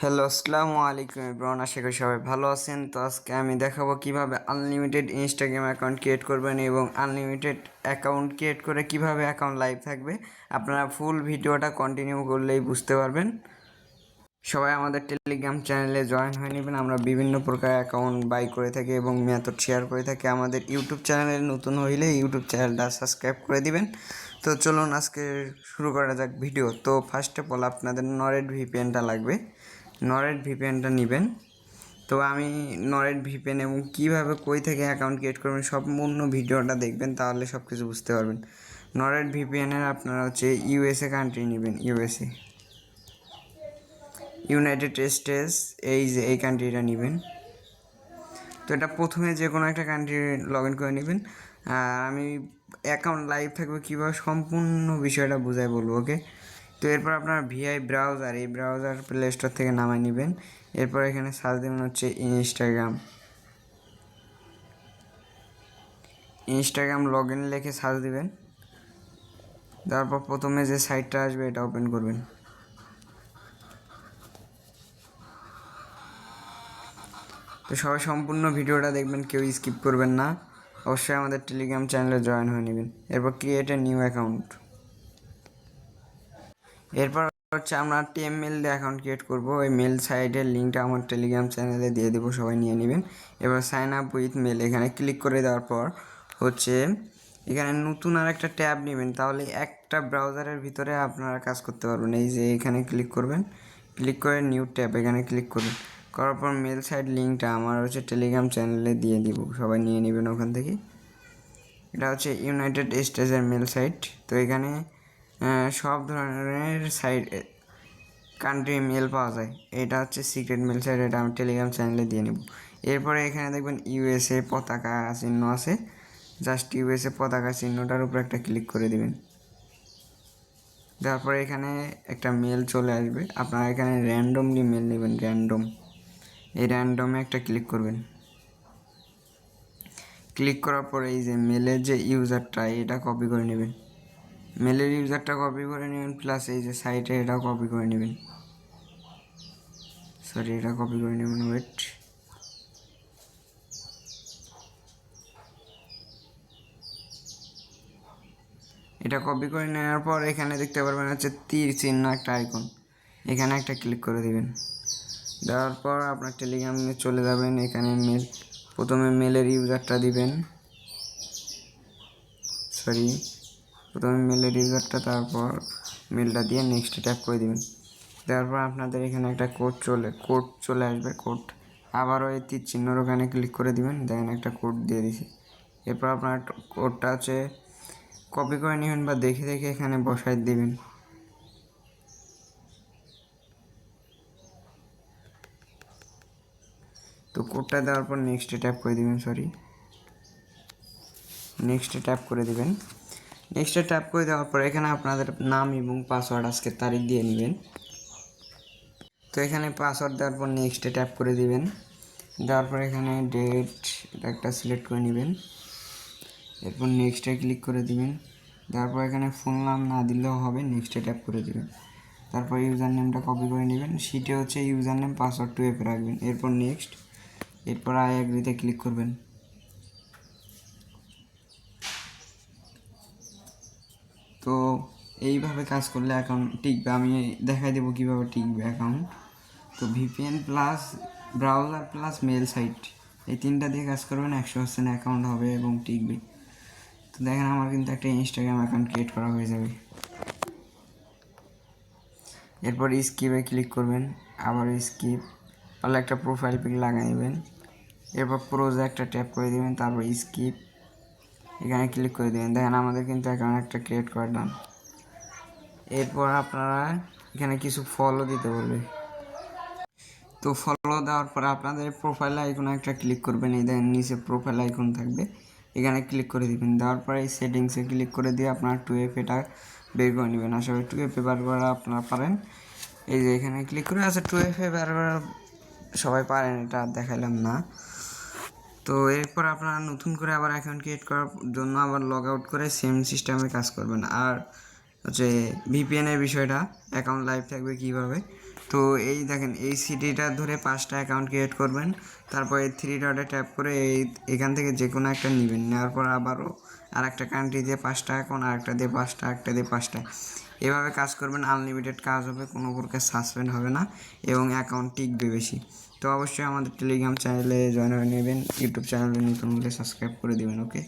Hello, আসসালামু আলাইকুম everyone. আশা করি সবাই ভালো আছেন। তো আজকে আমি দেখাবো কিভাবে আনলিমিটেড ইনস্টাগ্রাম অ্যাকাউন্ট ক্রিয়েট করবেন এবং আনলিমিটেড অ্যাকাউন্ট ক্রিয়েট করে কিভাবে অ্যাকাউন্ট লাইভ থাকবে। আপনারা ফুল ভিডিওটা কন্টিনিউ করলেই বুঝতে পারবেন। সবাই আমাদের টেলিগ্রাম চ্যানেলে জয়েন হয়ে নেবেন। আমরা বিভিন্ন প্রকার অ্যাকাউন্ট বাই করে থাকি এবং মেথড শেয়ার করে থাকি। আমাদের ইউটিউব চ্যানেলে নতুন হইলে ইউটিউব চ্যানেলটা সাবস্ক্রাইব করে দিবেন। তো চলুন আজকে শুরু করা যাক ভিডিও। তো ফার্স্ট অফ অল আপনাদের নরেট ভিপিএনটা লাগবে। নরেট ভিপিএনটা নেবেন। তো আমি নরেট ভিপিএন এবং কীভাবে কই থেকে অ্যাকাউন্ট ক্রিয়েট করবেন সম্পূর্ণ ভিডিওটা দেখবেন, তাহলে সব কিছু বুঝতে পারবেন। নরেট ভিপিএনের আপনারা হচ্ছে ইউএসএ কান্ট্রি নেবেন। ইউনাইটেড স্টেটস, এই কান্ট্রিটা নেবেন। তো এটা প্রথমে যে কোনো একটা কান্ট্রি লগ ইন করে নেবেন। আর আমি অ্যাকাউন্ট লাইভ থাকবে কীভাবে সম্পূর্ণ বিষয়টা বুঝাই বলবো, ওকে। তো এরপর আপনার ভিআই ব্রাউজার, এই ব্রাউজার প্লে স্টোর থেকে নামাই নেবেন। এরপর এখানে সার্চ দেবেন হচ্ছে ইনস্টাগ্রাম লগ ইন লিখে সার্চ দেবেন। তারপর প্রথমে যে সাইটটা আসবে এটা ওপেন করবেন। তো সবাই সম্পূর্ণ ভিডিওটা দেখবেন, কেউ স্কিপ করবেন না। অবশ্যই আমাদের টেলিগ্রাম চ্যানেলে জয়েন হয়ে নেবেন। এরপর ক্রিয়েট এ নিউ অ্যাকাউন্ট। এরপর হচ্ছে আমরা টিএমএল দিয়ে অ্যাকাউন্ট ক্রিয়েট করব। ওই মেল সাইটের লিঙ্কটা আমার টেলিগ্রাম চ্যানেলে দিয়ে দেবো, সবাই নিয়ে নেবেন। এবার সাইন আপ উইথ মেল এখানে ক্লিক করে দেওয়ার পর হচ্ছে এখানে নতুন আর একটা ট্যাব নেবেন, তাহলে একটা ব্রাউজারের ভিতরে আপনারা কাজ করতে পারবেন। এই যে এখানে ক্লিক করবেন, ক্লিক করে নিউ ট্যাব এখানে ক্লিক করবেন। করার পর মেল সাইট লিঙ্কটা আমার হচ্ছে টেলিগ্রাম চ্যানেলে দিয়ে দিব, সবাই নিয়ে নেবেন ওখান থেকে। এটা হচ্ছে ইউনাইটেড স্টেটসের মেল সাইট। তো এখানে সব ধরনের সাইট কান্ট্রি মেল পাওয়া যায়। এটা হচ্ছে সিক্রেট মেল সাইট, এটা আমি টেলিগ্রাম চ্যানেলে দিয়ে নেব। এরপরে এখানে দেখবেন ইউএসএ পতাকা চিহ্ন আছে, জাস্ট ইউএসএ পতাকা চিহ্নটার উপর একটা ক্লিক করে দেবেন। তারপরে এখানে একটা মেল চলে আসবে, আপনারা এখানে র্যান্ডমলি মেল নেবেন, এই র্যান্ডমে একটা ক্লিক করবেন। ক্লিক করার পরে এই যে মেলের যে ইউজারটা এটা কপি করে নেবেন, মেলের ইউজারটা কপি করে নেবেন, প্লাস এই যে সাইটে এটাও কপি করে নেবেন। এটা কপি করে নেবেন, ওয়েট। এটা কপি করে নেওয়ার পর এখানে দেখতে পারবেন হচ্ছে তীর চিহ্ন একটা আইকন, এখানে একটা ক্লিক করে দেবেন। দেওয়ার পর আপনার টেলিগ্রামে চলে যাবেন। এখানে প্রথমে মেলের ইউজারটা দিবেন, প্রথমে মেলের ইউজারটা, তারপর মেলটা দিয়ে নেক্সট ট্যাপ করে দিবেন। দেওয়ার পর আপনাদের এখানে একটা কোড চলে আসবে। কোড আবারও এই তীর চিহ্নর ওখানে ক্লিক করে দিবেন, দেখেন একটা কোড দিয়ে দিছি। এরপর আপনার কোডটা হচ্ছে কপি করে নেবেন বা দেখে দেখে এখানে বসাই দেবেন। তো কোডটা দেওয়ার পর নেক্সটে ট্যাপ করে দিবেন, নেক্সটে ট্যাপ করে দিবেন। নেক্সটে ট্যাপ করে দেওয়ার পর এখানে আপনাদের নাম এবং পাসওয়ার্ড আজকের তারিখ দিয়ে নেবেন। তো এখানে পাসওয়ার্ড দেওয়ার পর নেক্সটে ট্যাপ করে দিবেন। দেওয়ার পর এখানে ডেট এটা একটা সিলেক্ট করে নেবেন। এরপর নেক্সটে ক্লিক করে দিবেন। তারপর এখানে ফোন নাম না দিলেও হবে, নেক্সটে ট্যাপ করে দিবেন। তারপর ইউজার নেমটা কপি করে নেবেন, শিটে হচ্ছে ইউজার নেম পাসওয়ার্ড 2FA রাখবেন। এরপর নেক্সট, এরপর আই অ্যাগ্রিতে ক্লিক করবেন। তো এইভাবে কাজ করলে অ্যাকাউন্ট টিকবে। আমি দেখাই দেবো কীভাবে টিকবে অ্যাকাউন্ট। তো VPN plus browser plus mail site, এই তিনটা দিয়ে কাজ করবেন, 100% অ্যাকাউন্ট হবে এবং টিকবে। তো দেখেন আমার কিন্তু একটা ইনস্টাগ্রাম অ্যাকাউন্ট ক্রিয়েট করা হয়ে যাবে। এরপর স্কিপে ক্লিক করবেন, আবার স্কিপ, পারলে একটা প্রোফাইল পিক লাগাই নেবেন। এরপর প্রোজে একটা ট্যাপ করে দেবেন, তারপর স্কিপ এখানে ক্লিক করে দেবেন। দেখেন আমাদের কিন্তু অ্যাকাউন্ট একটা ক্রিয়েট করা ডান। এরপর আপনারা এখানে কিছু ফলো দিতে বলবে। তো ফলো দেওয়ার পর আপনাদের প্রোফাইল আইকনে একটা ক্লিক করবেন, এই দেখেন নিচে প্রোফাইল আইকন থাকবে, এখানে ক্লিক করে দিবেন। দেওয়ার পরে এই সেটিংসে ক্লিক করে দিয়ে আপনার 2FAটা বের করে নেবেন। আসলে 2FA বার করা আপনারা পারেন, এই যে এখানে ক্লিক করে 2FA বার করা সবাই পারেন, এটা দেখাইলাম না। তো এরপর আপনারা নতুন করে আবার অ্যাকাউন্ট ক্রিয়েট করার জন্য আবার লগ আউট করে সেম সিস্টেমে কাজ করবেন। আর হচ্ছে ভিপিএনের বিষয়টা, অ্যাকাউন্ট লাইভ থাকবে কীভাবে তো এই দেখেন এই সিটিটা ধরে 5টা অ্যাকাউন্ট ক্রিয়েট করবেন, তারপর এই 3 ডটে ট্যাপ করে এখান থেকে যে কোনো একটা নেবেন, নেওয়ার পর আবারও আর একটা কান্ট্রি দিয়ে 5টা অ্যাকাউন্ট, আরেকটা দিয়ে 5টা, আরেকটা দিয়ে 5টা, এভাবে কাজ করবেন। আনলিমিটেড কাজ হবে, কোনো প্রকার সাসপেন্ড হবে না এবং অ্যাকাউন্ট টিকবে বেশি। তো অবশ্যই আমাদের টেলিগ্রাম চ্যানেলে জয়েন হয়ে নেবেন, ইউটিউব চ্যানেলে নতুন হলে সাবস্ক্রাইব করে দেবেন। ওকে।